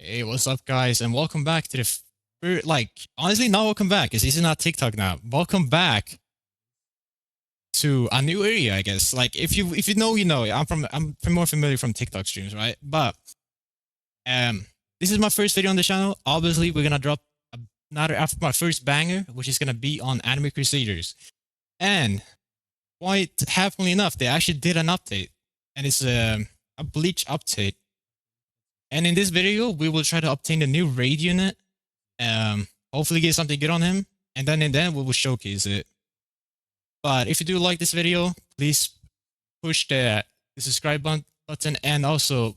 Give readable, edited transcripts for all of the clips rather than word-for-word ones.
Hey, what's up, guys, and welcome back to the honestly, not welcome back, because this is not TikTok now. Welcome back to a new area, I guess. Like, if you know, you know. I'm more familiar from TikTok streams, right? But this is my first video on the channel. Obviously, we're gonna drop another after my first banger, which is gonna be on Anime Crusaders. And quite happily enough, they actually did an update, and it's a Bleach update. And in this video, we will try to obtain the new raid unit. Hopefully get something good on him. And then we will showcase it. But if you do like this video, please push the subscribe button and also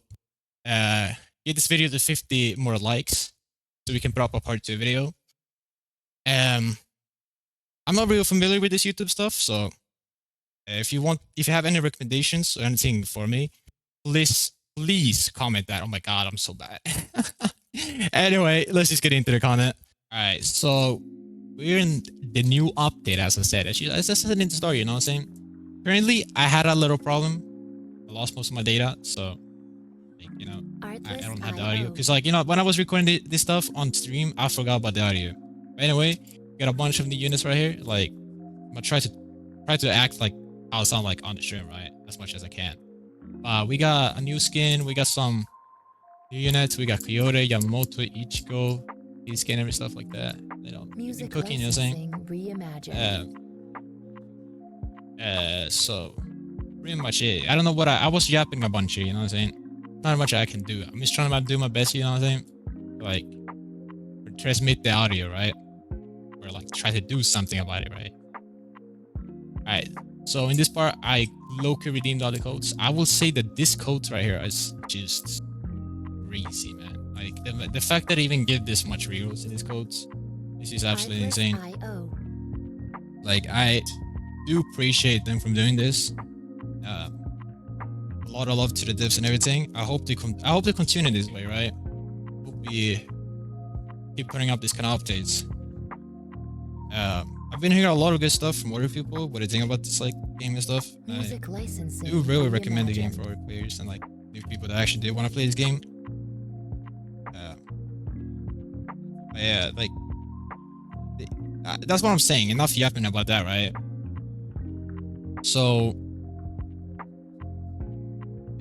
get this video to 50 more likes so we can put up a part 2 video. I'm not really familiar with this YouTube stuff, so if you have any recommendations or anything for me, please comment that. Oh my god, I'm so bad. Anyway, let's just get into the content. Alright, so we're in the new update, as I said. As I said in the story, you know what I'm saying? Currently, I had a little problem. I lost most of my data, so, like, you know, I don't have the audio. Because, like, you know, when I was recording this stuff on stream, I forgot about the audio. But anyway, got a bunch of new units right here. Like, I'm gonna try to act like I'll sound like on the stream, right? As much as I can. We got a new skin. We got some new units. We got Coyote, Yamamoto, Ichigo, his skin, and stuff like that. You know, music cooking, you know what I'm saying? So pretty much it. I don't know what I was yapping a bunch here, you know what I'm saying? Not much I can do. I'm just trying to do my best, you know what I'm saying? Like, transmit the audio, right? Or like try to do something about it, right? Alright. So in this part, I low-key redeemed all the codes. I will say that this code right here is just crazy, man. Like, the fact that I even give this much rerolls in these codes, this is absolutely insane. Like, I do appreciate them from doing this. A lot of love to the devs and everything. I hope they continue this way, right? Hope we keep putting up these kind of updates. I've been hearing a lot of good stuff from other people. What do you think about this like game and stuff? I do really recommend the game for other players and like new people that actually do want to play this game. Yeah, like that's what I'm saying. Enough yapping about that, right? So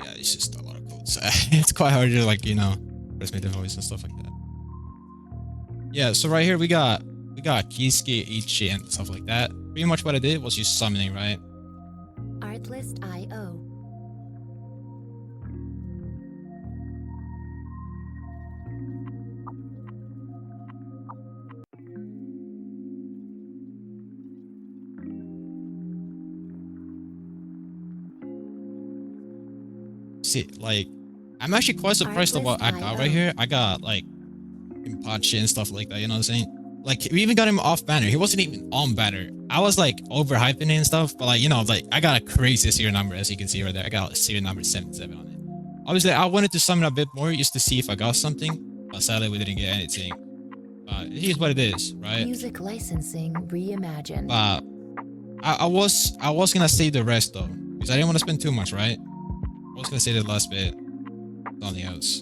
yeah, it's just a lot of codes. It's quite hard to like, you know, press my voice and stuff like that. Yeah, so right here we got Kisuke, Ichi, and stuff like that. Pretty much what I did was just summoning, right? Artlist.io. See, like, I'm actually quite surprised about what I got right here. I got like Impachi and stuff like that, you know what I'm saying? Like, we even got him off banner. He wasn't even on banner. I was like overhyping it and stuff, but like, you know, like I got a crazy serial number, as you can see right there. I got serial number 77 on it. Obviously, I wanted to summon a bit more just to see if I got something, but sadly we didn't get anything. Here's what it is, right? Music licensing reimagined. But I was gonna say the rest though, because I didn't want to spend too much, right? I was gonna say the last bit. Something else.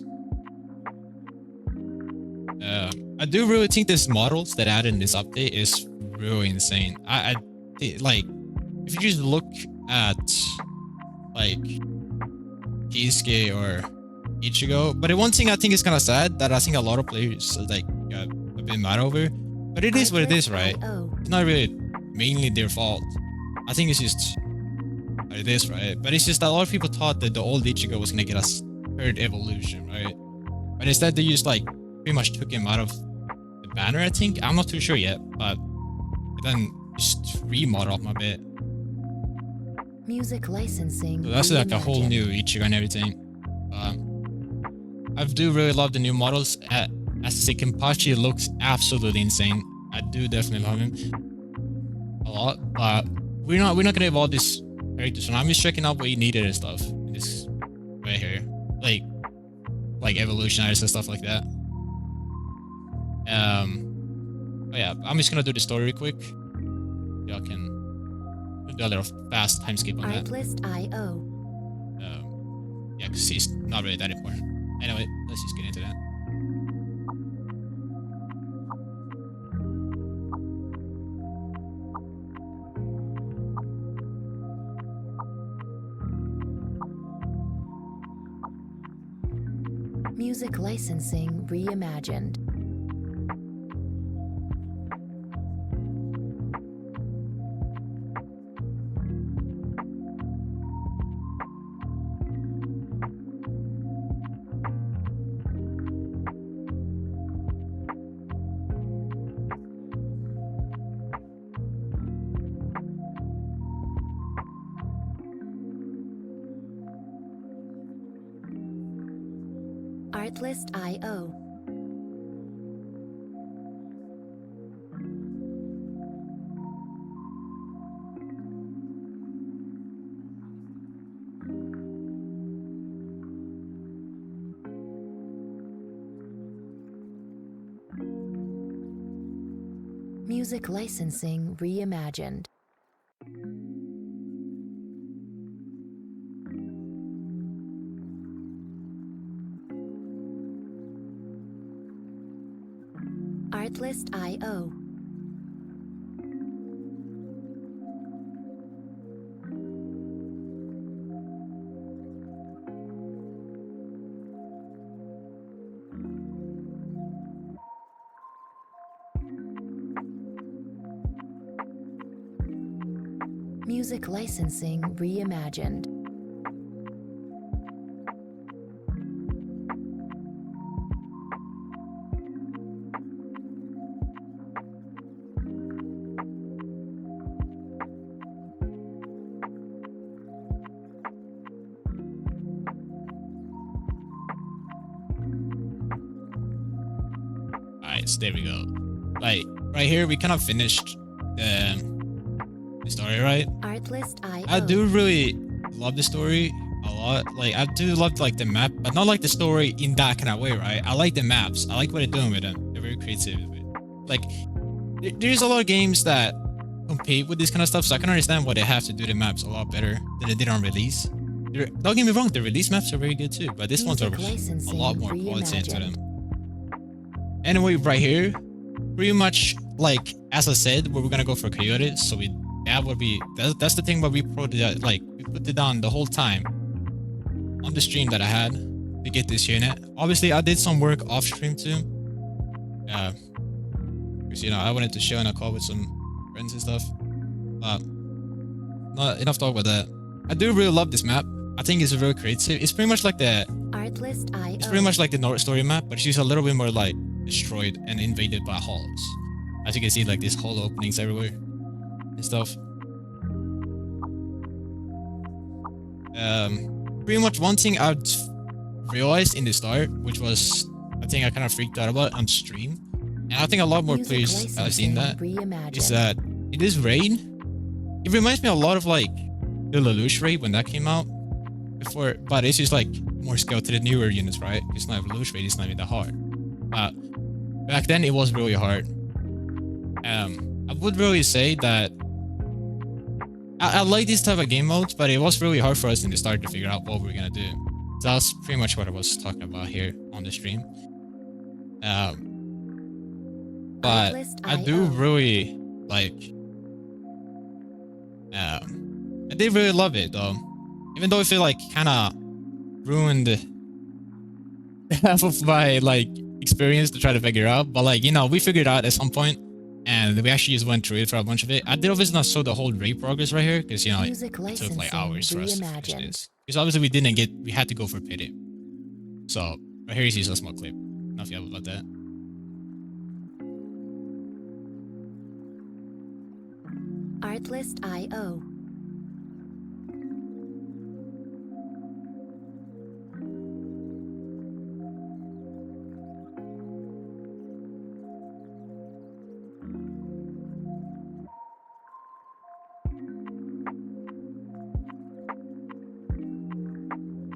I do really think this models that added in this update is really insane. I like, if you just look at like Kisuke or Ichigo, but the one thing I think is kind of sad that I think a lot of players like got a bit mad over, but it is what it is, right? It's not really mainly their fault. I think it's just what it is, right? But it's just that a lot of people thought that the old Ichigo was gonna get a third evolution, right? But instead they just like pretty much took him out of the banner, I think. I'm not too sure yet, but then just remodeled him a bit. Music licensing. So that's like a whole new Ichigo and everything. I do really love the new models. As Kenpachi looks absolutely insane. I do definitely love him a lot, but we're not gonna evolve this character. So now I'm just checking out what he needed and stuff in this right here, like evolutionaries and stuff like that. But yeah, I'm just gonna do the story real quick. Y'all can do a little fast time skip on that. Artlist.io. Yeah, because he's not really that important. Anyway, let's just get into that. Music licensing reimagined. Artlist.io. Music licensing reimagined. Artlist.io. Music licensing reimagined. Alright, so there we go. Like right here, we kind of finished the story, right? Artlist.io. I do really love the story a lot. Like I do love like the map, but not like the story in that kind of way, right? I like the maps. I like what they're doing with them. They're very creative with it. Like there's a lot of games that compete with this kind of stuff, so I can understand why they have to do the maps a lot better than they did on release. Don't get me wrong, the release maps are very good too, but this one's are a lot more quality into them. Anyway, right here, pretty much like as I said, we're gonna go for Coyote, so that's the thing where we put it like we put it down the whole time on the stream that I had to get this unit. Obviously, I did some work off stream too, because I wanted to show in a call with some friends and stuff. But not enough talk about that. I do really love this map. I think it's very creative. It's pretty much like the Artlist.io. it's pretty much like the North Story map, but it's just a little bit more like destroyed and invaded by halls. As you can see, like these hole openings everywhere and stuff. Pretty much one thing I'd realized in the start, which was a thing I kind of freaked out about on stream, and I think a lot more Music players have seen that, reimagined. is that it is raid. It reminds me a lot of like the Lelouch raid when that came out before, but it's just like more scaled to the newer units, right? It's not Lelouch raid, it's not even that hard. Back then it was really hard. I would really say that I like these type of game modes, but it was really hard for us in the start to figure out what we were gonna do. So that's pretty much what I was talking about here on the stream. But I do really like. I did really love it though, even though I feel like kind of ruined half of my like experience to try to figure out. But like we figured out at some point. And we actually just went through it for a bunch of it. I did obviously not show the whole raid progress right here because it took like hours for us to finish this. Because obviously we had to go for pity. So right here you see a small clip. Enough yell about that. Artlist.io.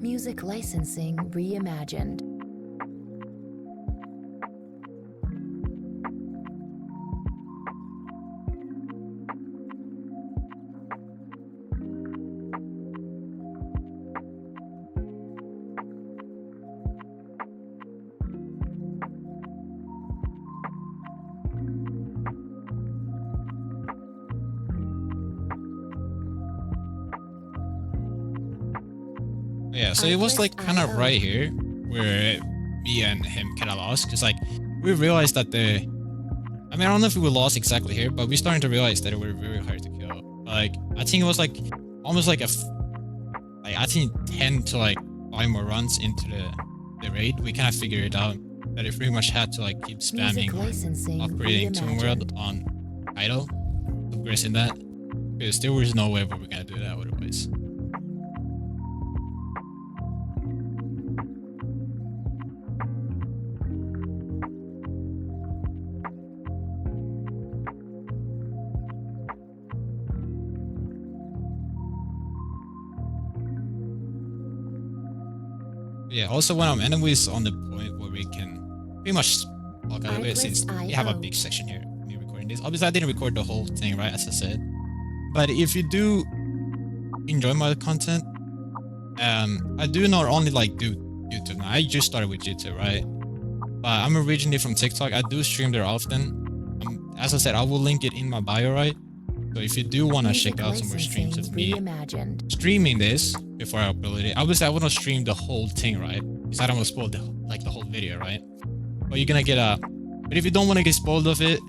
Music licensing reimagined. Yeah, so it was like kind of Artlist.io. right here where me and him kind of lost, because like we realized that I mean, I don't know if we were lost exactly here, but we started to realize that it were very hard to kill. Like, I think it was like almost like like I think 10 to like 5 more runs into the raid, we kind of figured it out that it pretty much had to like keep Music spamming licensing upgrading Tomb World reimagined. on idle, progressing that, because there was no way we were gonna do that otherwise. Yeah, also when I'm anyways on the point where we can pretty much talk out of it, since we have a big section here, me recording this. Obviously I didn't record the whole thing, right, as I said. But if you do enjoy my content, I do not only like do YouTube now. I just started with YouTube, right? But I'm originally from TikTok. I do stream there often. As I said, I will link it in my bio, right? So if you do want to check out some more streams of me streaming this before I upload it, obviously I want to stream the whole thing, right? Because I don't want to spoil the whole video, right? But you're gonna get but if you don't want to get spoiled of it,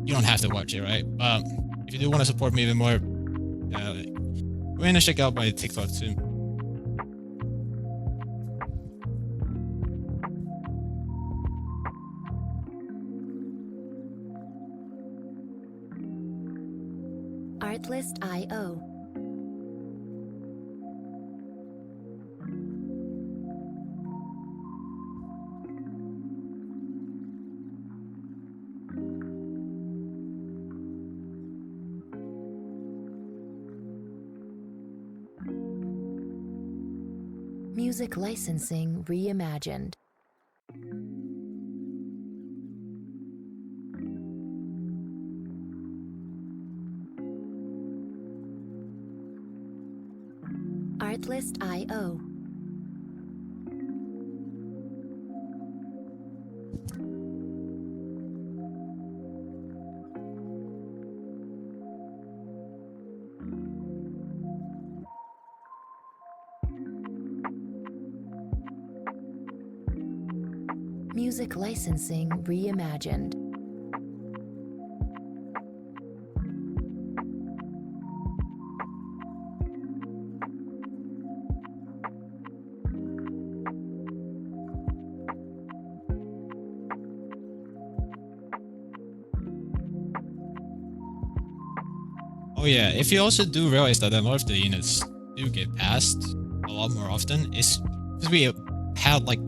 you don't have to watch it, right? But if you do want to support me even more, go ahead and check out my TikTok too. Artlist.io. Music licensing reimagined. Artlist.io. Music licensing reimagined. Oh yeah, if you also do realize that a lot of the units do get passed a lot more often, it's because we had like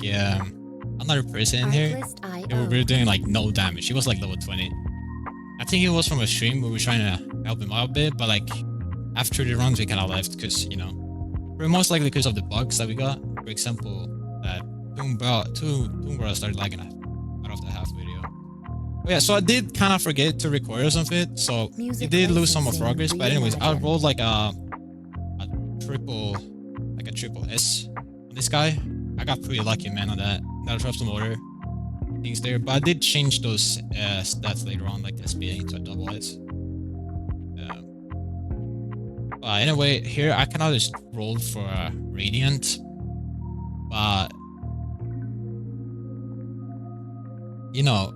another person in here and we were doing like no damage. He was like level 20. I think it was from a stream where we were trying to help him out a bit, but like after the runs we kind of left because, you know, we're most likely because of the bugs that we got. For example, that Tomb World started lagging out of the half video. But yeah, so I did kind of forget to record some of it, so it did lose some of progress. But anyways, I rolled like a triple S on this guy. I got pretty lucky, man, on that. That'll drop some order things there, but I did change those stats later on, like the SPA to a double S. But anyway, here I kind of just rolled for a Radiant, but you know,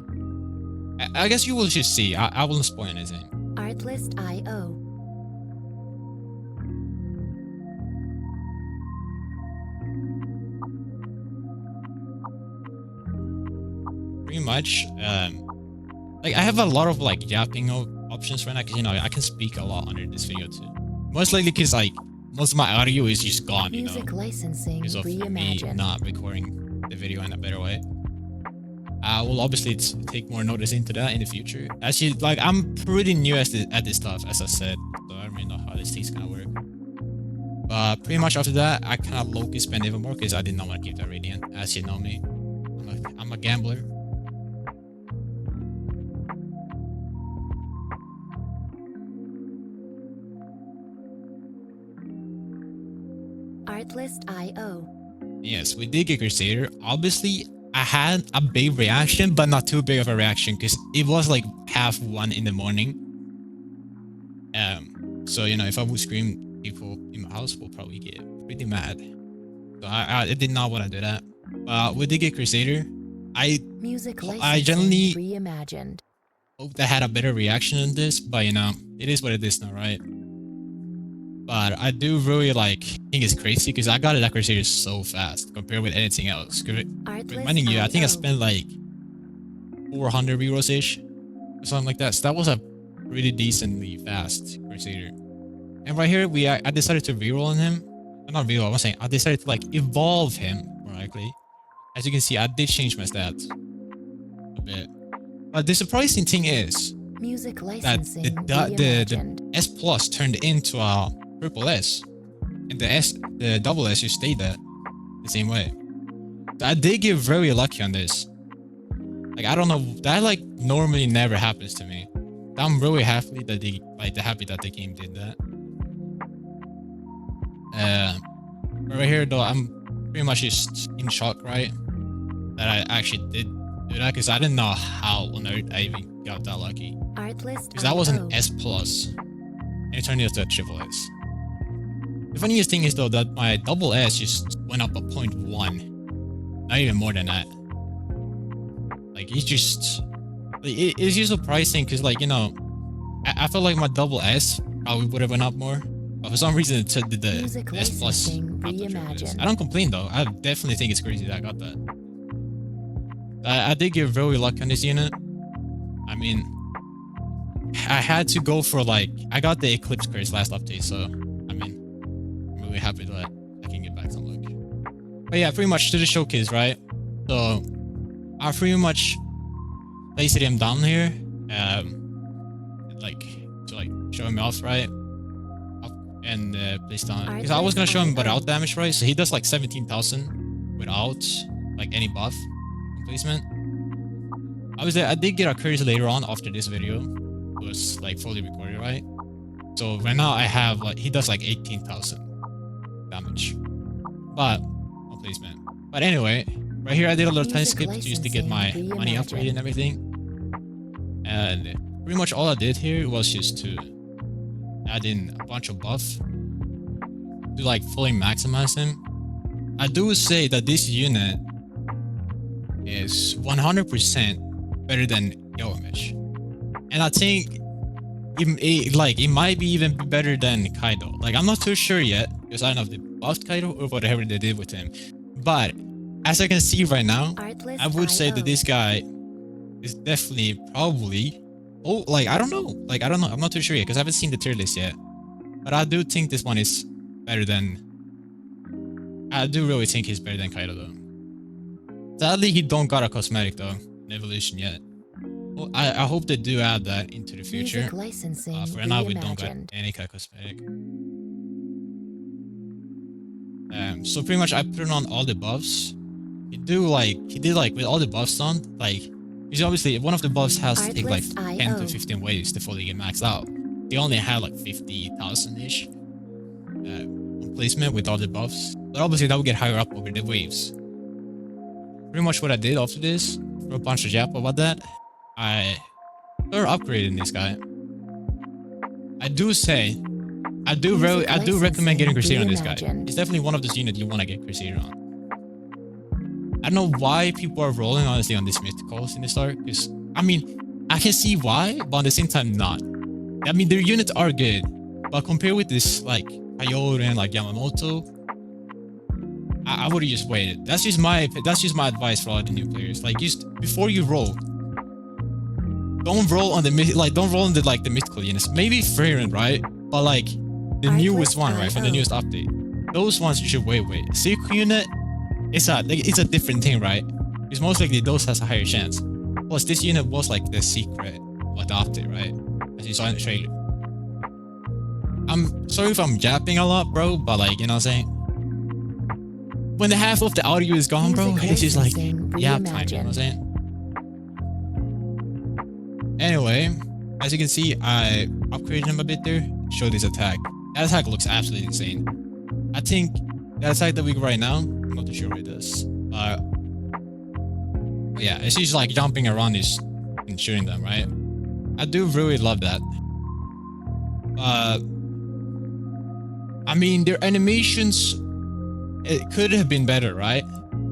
I guess you will just see. I won't spoil anything. Artlist.io. Pretty much, like I have a lot of like yapping options right now because, you know, I can speak a lot under this video too. Most likely because like most of my audio is just gone, you know, because of me not recording the video in a better way. I will obviously take more notice into that in the future. Actually, like I'm pretty new at this stuff, as I said, so I don't really know how these things kind of work. But pretty much after that, I kind of low-key spend even more because I did not want to keep that Radiant. As you know me, I'm a gambler. Artlist.io. Yes, we did get Crusader. Obviously, I had a big reaction, but not too big of a reaction because it was like 1:30 in the morning. So, you know, if I would scream, people in my house will probably get pretty mad. So I did not want to do that. We did get Crusader. Music I licensing generally reimagined. hope that had a better reaction on this, but you know, it is what it is now, right? But I do really think it's crazy because I got that Crusader so fast compared with anything else. Reminding you, I think I spent like 400 euros ish or something like that. So that was a pretty decently fast Crusader. And right here, I decided to reroll on him. Not reroll, I was saying I decided to like evolve him more likely. As you can see, I did change my stats a bit. But the surprising thing is Music that licensing the S plus turned into a triple S, and the double S just stayed there the same way. So I did get very lucky on this. Like I don't know, that like normally never happens to me. I'm really happy that the game did that. Right here though, I'm pretty much just in shock, right? That I actually did do that because I didn't know how on earth I even got that lucky. Because that was an S plus, and it turned into a triple S. The funniest thing is though that my double S just went up a 0.1, not even more than that. Like it's just surprising because like you know, I felt like my double S probably would have went up more. But for some reason, it did the S plus. I don't complain though. I definitely think it's crazy that I got that. I did get very lucky on this unit. I mean, I had to go for like I got the Eclipse curse last update, so I mean, I'm really happy that I can get back some luck. But yeah, pretty much to the showcase, right? So I pretty much placed him down here, like to like show him off, right? And placed down because I was gonna show him without damage, right? So he does like 17,000 without like any buff placement. Obviously, I did get a curse later on after this video. It was like fully recorded, right? So right now I have like he does like 18,000 damage, but no placement. But anyway, right here I did a little time skip just to get my money upgraded and everything. And pretty much all I did here was just to add in a bunch of buff to like fully maximize him. I do say that this unit is 100% better than Yoamish, and I think it might be even better than Kaido. Like I'm not too sure yet because I don't know if they buffed Kaido or whatever they did with him. But as I can see right now, I would say that this guy is definitely probably I don't know. I'm not too sure yet because I haven't seen the tier list yet. But I do think this one is better than. I do really think he's better than Kaido though. Sadly, he don't got a cosmetic though, in evolution yet. Well, I hope they do add that into the future. For now, we don't got any kind of cosmetic. So pretty much I put on all the buffs. He did like with all the buffs on, like, because obviously one of the buffs has to take like 10 to 15 waves to fully get maxed out. They only had like 50,000-ish placement with all the buffs. But obviously that would get higher up over the waves. Pretty much what I did after this, for a bunch of jap about that, I started upgrading this guy. I do recommend getting Crusader on this guy. It's definitely one of those units you want to get Crusader on. I don't know why people are rolling honestly on this mythicals in the start, because I mean I can see why, but at the same time not. I mean their units are good, but compared with this like Coyote and like Yamamoto, I would have just waited. That's just my advice for all the new players. Like just before you roll, don't roll on the the mythical units. Maybe Freyren, right? But like the newest one, right, from the newest update. Those ones you should wait. Seiko unit, it's a different thing, right? Because most likely those has a higher chance. Plus this unit was like the secret adopted, right? As you saw in the trailer. I'm sorry if I'm japping a lot, bro, but like, you know what I'm saying? When the half of the audio is gone, bro, it's just like yap time, you know what I'm saying? Anyway, as you can see, I upgraded him a bit there. Show this attack. That attack looks absolutely insane. I think that attack that we get right now, I'm not too sure what it does. But yeah, it's just like jumping around and shooting them, right? I do really love that. I mean, their animations It could have been better, right?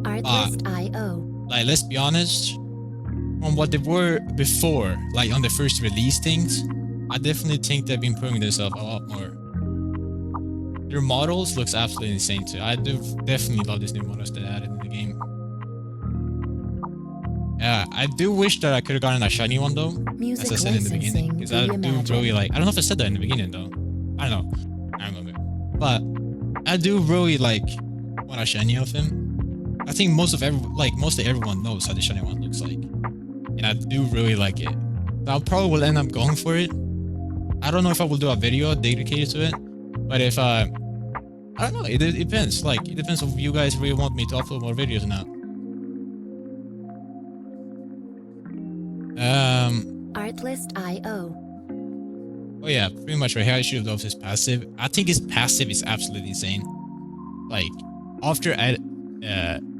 Artlist.io. Like, let's be honest, from what they were before, like on the first release things, I definitely think they've been improving themselves a lot more. Their models looks absolutely insane too. I do definitely love these new models that added in the game. I do wish that I could have gotten a shiny one though, as I Music said in the beginning, licensing because I do really reimagined. like. I don't know if I said that in the beginning though. I don't know. I remember, but I do really like want a shiny of him. I think most of everyone knows how the shiny one looks like, and I do really like it. So I probably will end up going for it. I don't know if I will do a video dedicated to it, but if I don't know, it depends. Like, it depends if you guys really want me to upload more videos or not. Artlist.io. Oh yeah, pretty much right here. I should have his passive. I think his passive is absolutely insane. Like, after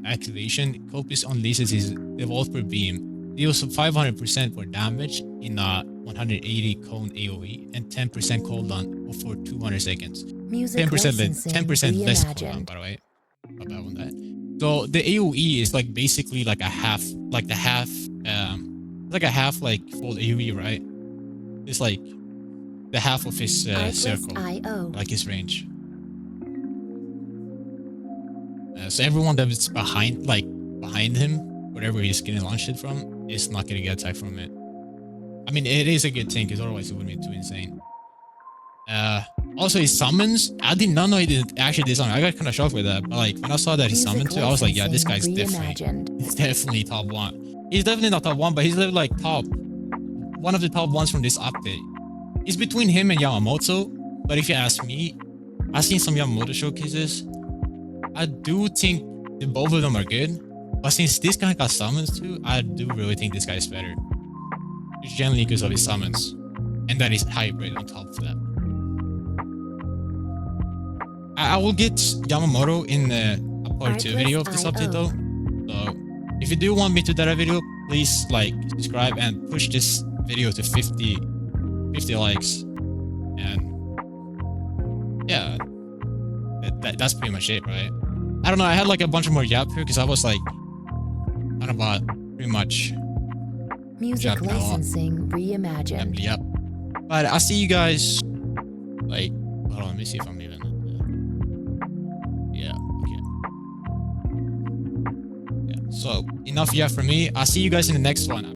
activation, Copis unleashes his Developer Beam, deals 500% more damage in a 180 cone AoE and 10% cooldown for 200 seconds. Music licensing 10% less cooldown, reimagined. by the way. Not bad on that. So the AoE is like basically like a half, like the half, like a half like full AoE, right? It's like the half of his circle, Artlist.io. like his range. So everyone that's behind him, wherever he's getting launched it from, is not gonna get attacked from it. I mean, it is a good thing, because otherwise it would be too insane. Also his summons, I did not know he did actually did something. I got kind of shocked with that, but like when I saw that he summoned too, I was like, yeah, this guy's definitely top one. He's definitely not top one, but he's like one of the top ones from this update. It's between him and Yamamoto, but if you ask me, I've seen some Yamamoto showcases. I do think that both of them are good, but since this guy got summons too, I do really think this guy is better. It's generally because of his summons, and that is hybrid on top of that. I will get Yamamoto in a part 2 video of this update though. So if you do want me to do that video, please like, subscribe, and push this video to 50 likes. And yeah, that's pretty much it, right? I don't know, I had like a bunch of more yap here because I was like, I don't know about pretty much Music licensing reimagined. yep. But I'll see you guys like, hold on, let me see if I'm even. Yeah, okay. Yeah, so enough yap for me. I'll see you guys in the next one.